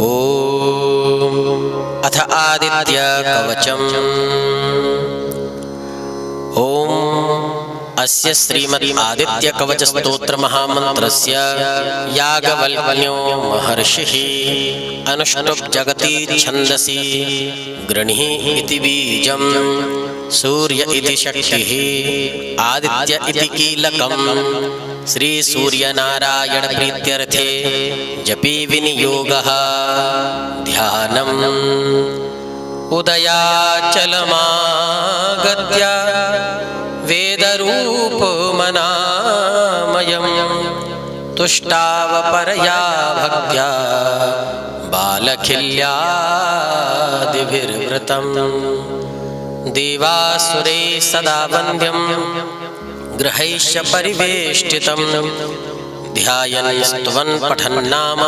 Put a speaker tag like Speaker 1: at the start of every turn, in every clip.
Speaker 1: ॐ अथ आदित्य कवचम्। ॐ अस्य श्रीमद् आदित्य कवच स्तोत्र महामन्त्रस्य याज्ञवल्क्यो महर्षिः अनुष्टुप् जगति छन्दसि गृह्णीः इति बीजं सूर्य इति शक्तिः आदित्य इति कीलकम् श्री सूर्यनारायण प्रीत्यर्थे जपी विनियोगः ध्यानम् उदयाचलमागत्य वेदरूपमनामयं तुष्टावपरया भक्त्या बालखिल्यादिभिर्वृतम् देवासुरे सदा वन्द्यं ग्रहैश्च परिवेष्टितं ध्यायन् स्तुवन् पठन् नाम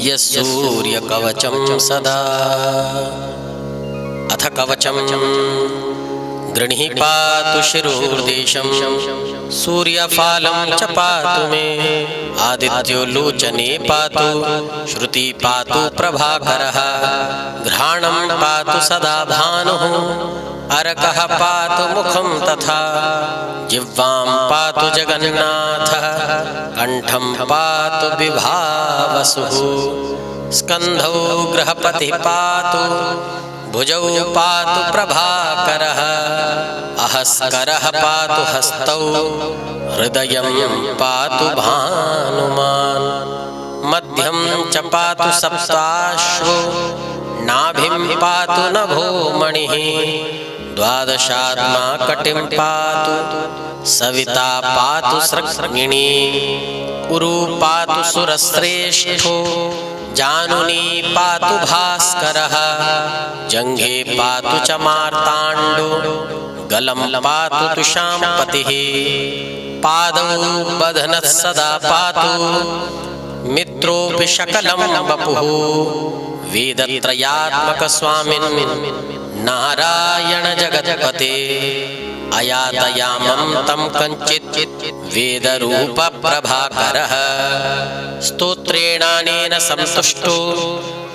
Speaker 1: यस्सूर्यकवचं सदा। अथ कवचं गृह्णी पातु शिरोर्देशं सूर्यफालं च पातु मे आदित्यो लोचने पातु श्रुति पातु प्रभाकरः घ्राणं पातु सदा भानुः अर्कः पातु मुखं तथा जिह्वां पातु जगन्नाथः कण्ठं पातु विभावसुः स्कन्धौ गृहपतिः पातु भुजौ पातु प्रभाकरः अहस्करः पातु हस्तौ हृदयं पातु भानुमान् मध्यं च पातु सप्ताश्वो नाभिं पातु नभोमणिः द्वादशात्मा कटिं पातु सविता पातु सृक्मिणी उरु पातु सुरश्रेष्ठो जानुनी पातु भास्करः जङ्घे पातु च मार्ताण्डो गलं पातु तुषाम्पतिः पादौ बध्नः सदा पातु मित्रोऽपि शकलं वपुः वेदत्रयात्मक स्वामिन् नारायण जगत्पते अयातयामं तं कञ्चित् वेदरूप प्रभाकरः स्तोत्रेणानेन संतुष्टो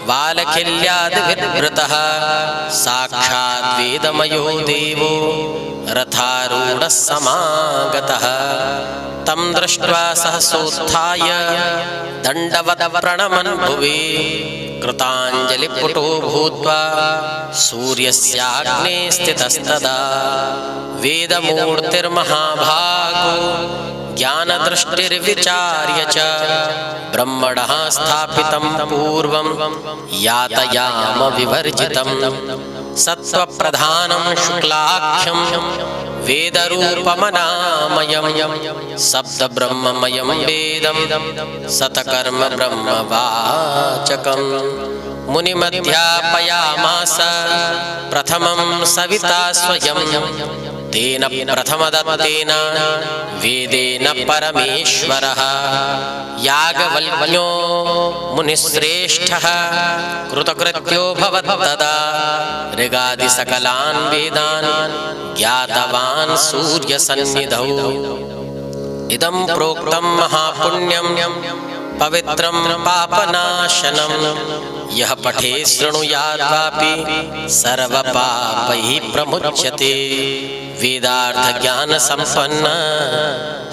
Speaker 1: बालखिल्यादिभिर्वृतः साक्षात् वेदमयो देवो रथारूढः समागतः तं दृष्ट्वा सहसोत्थाय दण्डवत् प्रणमन् भुवि कृताञ्जलिपुटो भूत्वा सूर्यस्याग्ने स्थितस्तदा वेदमूर्तिर्महाभागो ज्ञानदृष्टिर्विचार्य च ब्रह्मणः स्थापितं पूर्वं यातयाम विवर्जितं सत्त्वप्रधानं शुक्लाख्यं वेदरूपमनामयं सप्तब्रह्ममयं वेदं सतकर्म ब्रह्मवाचकं मुनिमध्यापयामास प्रथमं सविता स्वयं तेन प्रथमदत्तेन वेदेन परमेश्वरः याज्ञवल्क्यो मुनिश्रेष्ठः कृतकृत्यो भवत्तदा ऋगादिसकलान् वेदान् ज्ञातवान् सूर्यसन्निधौ इदं प्रोक्तं महापुण्यं पवित्रं पापनाशनं यः पठे शृणुयाद्वापि सर्वपापैः प्रमुच्यते वेदार्थज्ञानसम्पन्न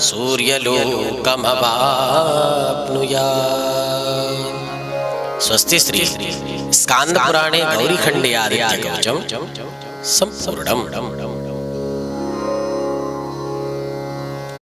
Speaker 1: सूर्यलोकमवाप्नुयात्। स्वस्ति श्री स्कान्दपुराणे गौरीखण्डे आदित्यकवचं सम्पूर्णम्।